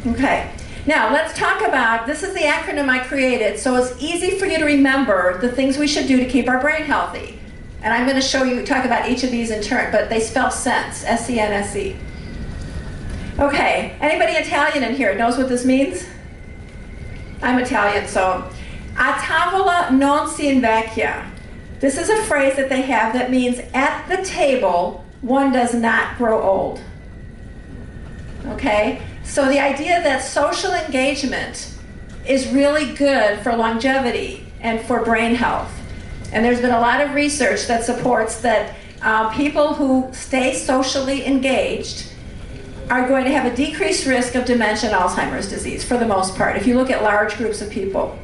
Okay, now let's talk about, this is the acronym I created, so it's easy for you to remember the things we should do to keep our brain healthy. And I'm going to show you, talk about each of these in turn, but they spell sense, S-E-N-S-E. Okay, anybody Italian in here knows what this means? I'm Italian, so a tavola non si invecchia. This is a phrase that they have that means at the table, one does not grow old. Okay, so the idea that social engagement is really good for longevity and for brain health. And there's been a lot of research that supports that people who stay socially engaged are going to have a decreased risk of dementia and Alzheimer's disease for the most part, if you look at large groups of people.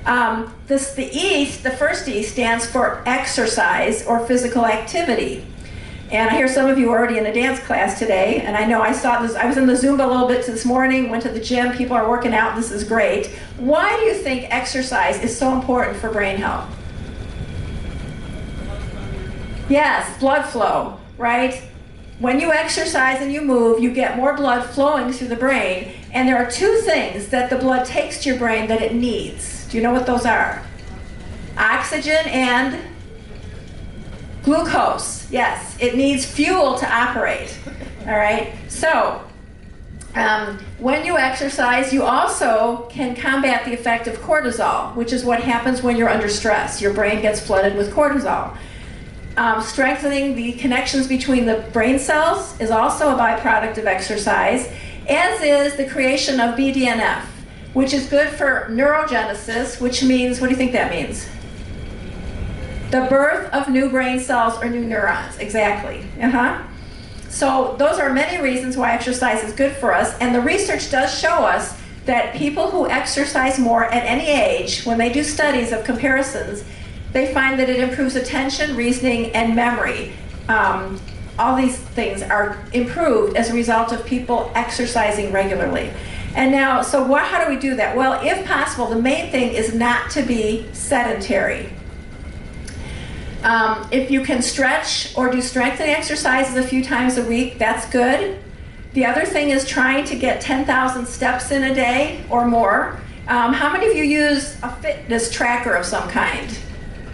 The first E stands for exercise or physical activity. And I hear some of you are already in a dance class today, and I know I saw this, I was in the Zumba a little bit this morning, went to the gym, people are working out, this is great. Why do you think exercise is so important for brain health? Yes, blood flow, right? When you exercise and you move, you get more blood flowing through the brain, and there are two things that the blood takes to your brain that it needs. Do you know what those are? Oxygen and glucose. Yes, it needs fuel to operate. All right, so when you exercise, you also can combat the effect of cortisol, which is what happens when you're under stress. Your brain gets flooded with cortisol. Strengthening the connections between the brain cells is also a byproduct of exercise, as is the creation of BDNF, which is good for neurogenesis, which means, what do you think that means? The birth of new brain cells or new neurons, exactly. So those are many reasons why exercise is good for us, and the research does show us that people who exercise more at any age, when they do studies of comparisons, they find that it improves attention, reasoning, and memory. All these things are improved as a result of people exercising regularly. And now, so how do we do that? Well, if possible, the main thing is not to be sedentary. If you can stretch or do strengthening exercises a few times a week, that's good. The other thing is trying to get 10,000 steps in a day or more. How many of you use a fitness tracker of some kind?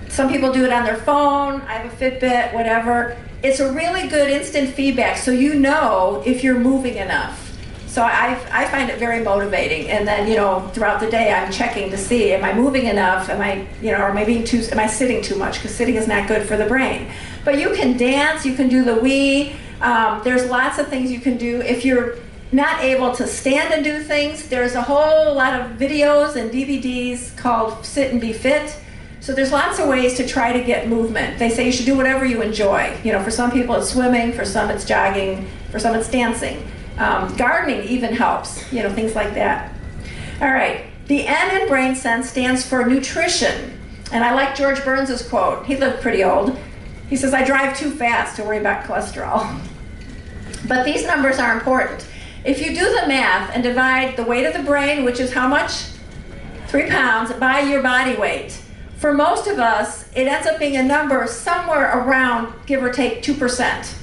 Some people do it on their phone. I have a Fitbit, whatever. It's a really good instant feedback, so you know if you're moving enough. So I find it very motivating, and then throughout the day I'm checking to see, am I moving enough? Am I or maybe am I sitting too much? Because sitting is not good for the brain. But you can dance, you can do the Wii. There's lots of things you can do. If you're not able to stand and do things, there's a whole lot of videos and DVDs called Sit and Be Fit. So there's lots of ways to try to get movement. They say you should do whatever you enjoy. For some people it's swimming, for some it's jogging, for some it's dancing. Gardening even helps, things like that. All right, the N in brain sense stands for nutrition. And I like George Burns's quote. He lived pretty old. He says, I drive too fast to worry about cholesterol. But these numbers are important. If you do the math and divide the weight of the brain, which is how much? 3 pounds, by your body weight. For most of us, it ends up being a number somewhere around, give or take, 2%,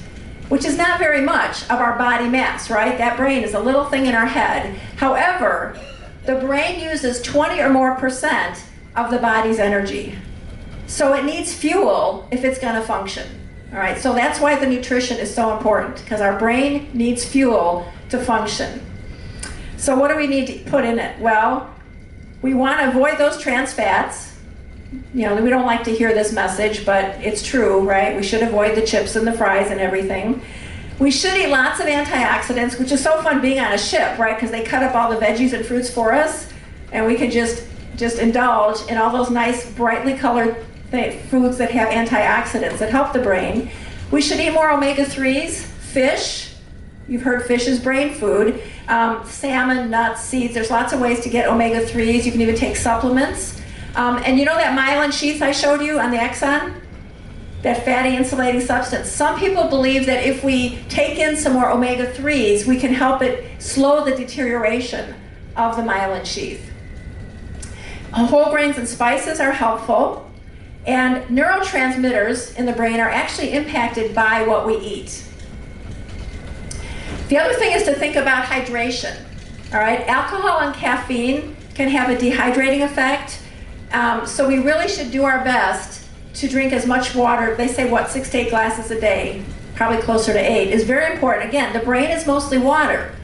which is not very much of our body mass, right? That brain is a little thing in our head. However, the brain uses 20 or more % of the body's energy. So it needs fuel if it's going to function. All right, so that's why the nutrition is so important, because our brain needs fuel to function. So what do we need to put in it? Well, we want to avoid those trans fats. We don't like to hear this message, but it's true, right? We should avoid the chips and the fries and everything. We should eat lots of antioxidants, which is so fun being on a ship, right? Because they cut up all the veggies and fruits for us, and we can just indulge in all those nice, brightly colored foods that have antioxidants that help the brain. We should eat more omega-3s, fish. You've heard fish is brain food. Salmon, nuts, seeds. There's lots of ways to get omega-3s. You can even take supplements. And that myelin sheath I showed you on the axon? That fatty insulating substance. Some people believe that if we take in some more omega-3s, we can help it slow the deterioration of the myelin sheath. Whole grains and spices are helpful, and neurotransmitters in the brain are actually impacted by what we eat. The other thing is to think about hydration. All right, alcohol and caffeine can have a dehydrating effect. So we really should do our best to drink as much water. They say, what, 6 to 8 glasses a day, probably closer to 8, is very important. Again, the brain is mostly water.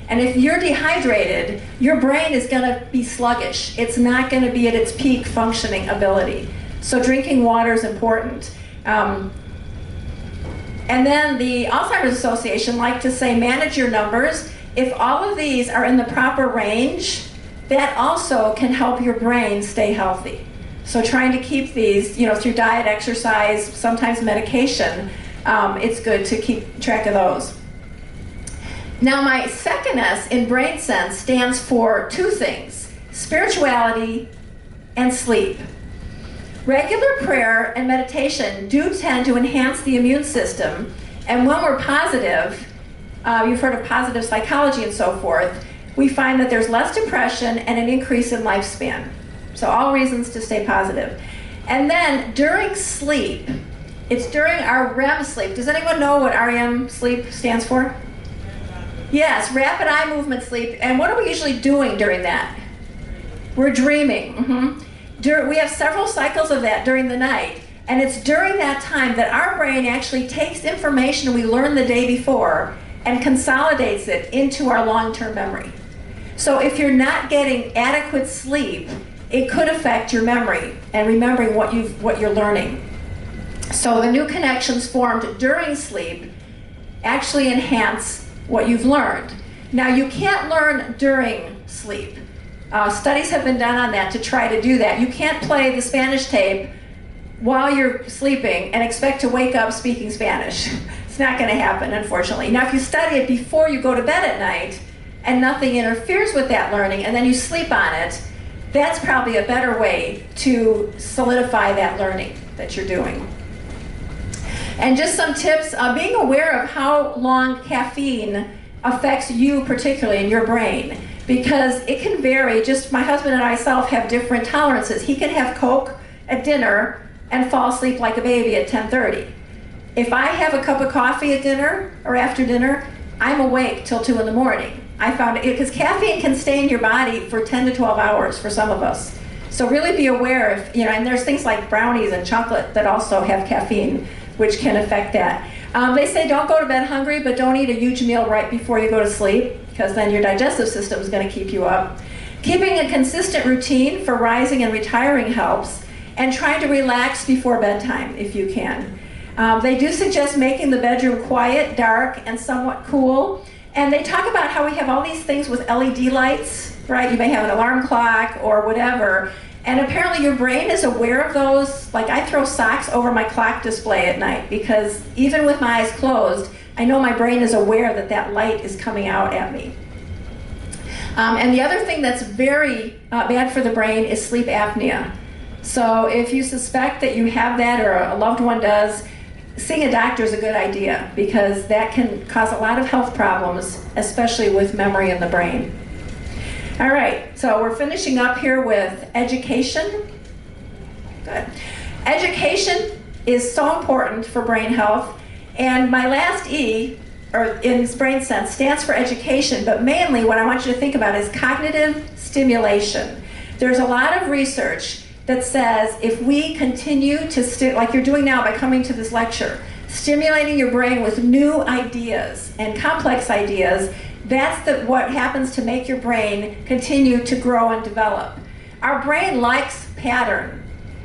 And if you're dehydrated, your brain is going to be sluggish. It's not going to be at its peak functioning ability. So drinking water is important. And then the Alzheimer's Association like to say, manage your numbers. If all of these are in the proper range, that also can help your brain stay healthy. So trying to keep these, through diet, exercise, sometimes medication, it's good to keep track of those. Now my second S in Brain Sense stands for 2 things: spirituality and sleep. Regular prayer and meditation do tend to enhance the immune system, and when we're positive, you've heard of positive psychology and so forth, we find that there's less depression and an increase in lifespan. So all reasons to stay positive. And then during sleep, it's during our REM sleep. Does anyone know what REM sleep stands for? Yes, rapid eye movement sleep. And what are we usually doing during that? We're dreaming. We have several cycles of that during the night. And it's during that time that our brain actually takes information we learned the day before and consolidates it into our long-term memory. So if you're not getting adequate sleep, it could affect your memory and remembering what you're learning. So the new connections formed during sleep actually enhance what you've learned. Now you can't learn during sleep. Studies have been done on that to try to do that. You can't play the Spanish tape while you're sleeping and expect to wake up speaking Spanish. It's not going to happen, unfortunately. Now if you study it before you go to bed at night and nothing interferes with that learning and then you sleep on it, that's probably a better way to solidify that learning that you're doing. And just some tips, being aware of how long caffeine affects you particularly in your brain, because it can vary. Just my husband and myself have different tolerances. He can have Coke at dinner and fall asleep like a baby at 10:30. If I have a cup of coffee at dinner or after dinner, I'm awake till 2 in the morning. I found it because caffeine can stay in your body for 10 to 12 hours for some of us. So really be aware of, and there's things like brownies and chocolate that also have caffeine, which can affect that. They say don't go to bed hungry, but don't eat a huge meal right before you go to sleep, because then your digestive system is going to keep you up. Keeping a consistent routine for rising and retiring helps, and trying to relax before bedtime if you can. They do suggest making the bedroom quiet, dark, and somewhat cool. And they talk about how we have all these things with LED lights, right? You may have an alarm clock or whatever. And apparently your brain is aware of those. Like I throw socks over my clock display at night because even with my eyes closed, I know my brain is aware that that light is coming out at me. And the other thing that's very bad for the brain is sleep apnea. So if you suspect that you have that or a loved one does, seeing a doctor is a good idea because that can cause a lot of health problems, especially with memory in the brain. All right, so we're finishing up here with education. Good. Education is so important for brain health, and my last E, or in Brain Sense, stands for education, but mainly what I want you to think about is cognitive stimulation. There's a lot of research that says if we continue to, like you're doing now by coming to this lecture, stimulating your brain with new ideas and complex ideas, that's what happens to make your brain continue to grow and develop. Our brain likes pattern.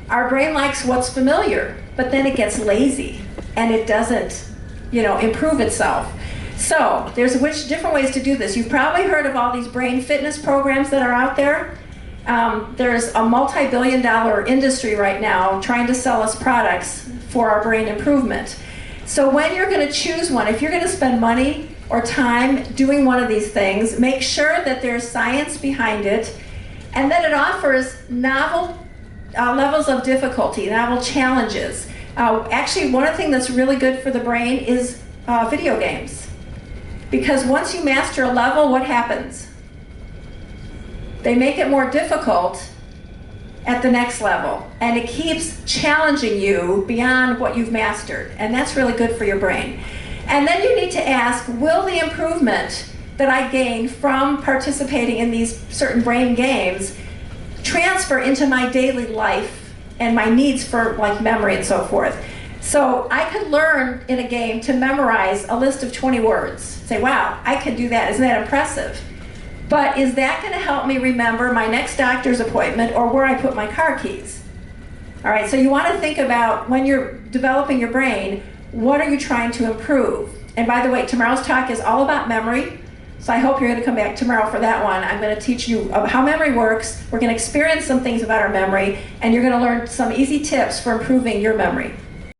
Our brain likes what's familiar, but then it gets lazy and it doesn't, improve itself. So there's different ways to do this. You've probably heard of all these brain fitness programs that are out there. There's a multi-billion-dollar industry right now trying to sell us products for our brain improvement. So when you're going to choose one, if you're going to spend money or time doing one of these things, make sure that there's science behind it and that it offers novel levels of difficulty, novel challenges. Actually, one of the things that's really good for the brain is video games. Because once you master a level, what happens? They make it more difficult at the next level, and it keeps challenging you beyond what you've mastered, and that's really good for your brain. And then you need to ask, will the improvement that I gain from participating in these certain brain games transfer into my daily life and my needs for like memory and so forth. So I could learn in a game to memorize a list of 20 words. Say, wow, I could do that. Isn't that impressive? But is that going to help me remember my next doctor's appointment or where I put my car keys? All right, so you want to think about when you're developing your brain, what are you trying to improve? And by the way, tomorrow's talk is all about memory. So I hope you're going to come back tomorrow for that one. I'm going to teach you how memory works. We're going to experience some things about our memory, and you're going to learn some easy tips for improving your memory.